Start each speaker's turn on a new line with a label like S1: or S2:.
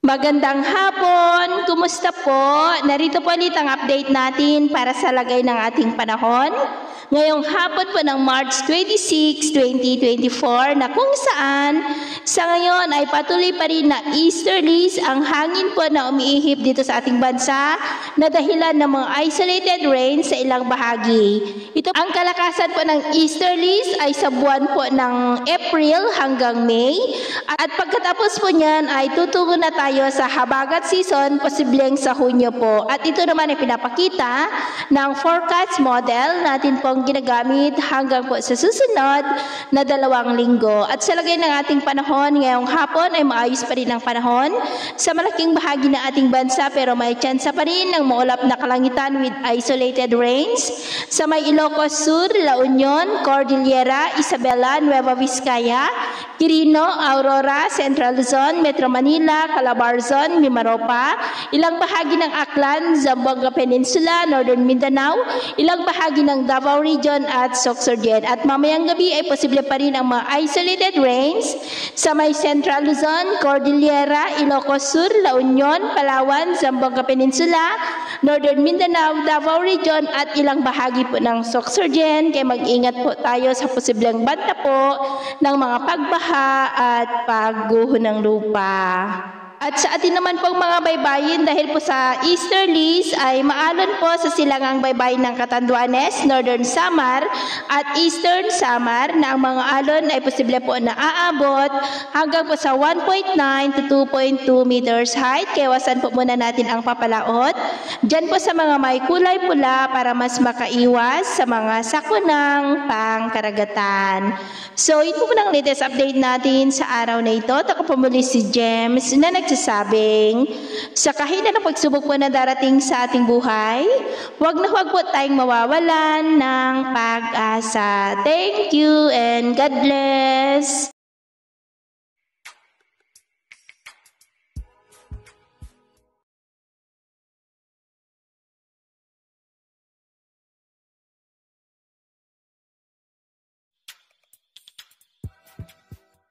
S1: Magandang hapon! Kumusta po? Narito po ulit ang update natin para sa lagay ng ating panahon. Ngayong hapon po ng March 26, 2024 na kung saan sa ngayon ay patuloy pa rin na easterlies ang hangin po na umiihip dito sa ating bansa na dahilan ng mga isolated rain sa ilang bahagi. Ito ang kalakasan po ng easterlies ay sa buwan po ng April hanggang May at pagkatapos po niyan ay tutungo na tayo sa habagat season, posibleng sa Hunyo po. At ito naman ay pinapakita ng forecast model natin pong ginagamit hanggang po sa susunod na 2 linggo. At sa lagay ng ating panahon, ngayong hapon ay maayos pa rin ang panahon sa malaking bahagi ng ating bansa pero may tsansa pa rin ng maulap na kalangitan with isolated rains sa may Ilocos Sur, La Union, Cordillera, Isabela, Nueva Vizcaya, Quirino, Aurora, Central Luzon, Metro Manila, Calabarzon, Mimaropa, ilang bahagi ng Aklan, Zamboanga Peninsula, Northern Mindanao, ilang bahagi ng Davao Region at Sorsogon. At mamayang gabi ay posible pa rin ang mga isolated rains sa may Central Luzon, Cordillera, Ilocos Sur, La Union, Palawan, Zamboanga Peninsula, Northern Mindanao, Davao Region at ilang bahagi po ng Sorsogon. Kaya mag-ingat po tayo sa posibleng banta po ng mga pagbaha at pagguho ng lupa. At sa atin naman pong mga baybayin dahil po sa easterlies ay maalon po sa silangang baybayin ng Catanduanes, Northern Samar at Eastern Samar na ang mga alon ay posible po na aabot hanggang po sa 1.9 to 2.2 meters height. Kaya iwasan po muna natin ang papalaot. Diyan po sa mga may kulay pula para mas makaiwas sa mga sakunang pangkaragatan. So ito po ng latest update natin sa araw na ito. Ako po muli si James na nagsasabing sa kahina ng pagsubok po na darating sa ating buhay, huwag na huwag po tayong mawawalan ng pag-asa. Thank you and God bless!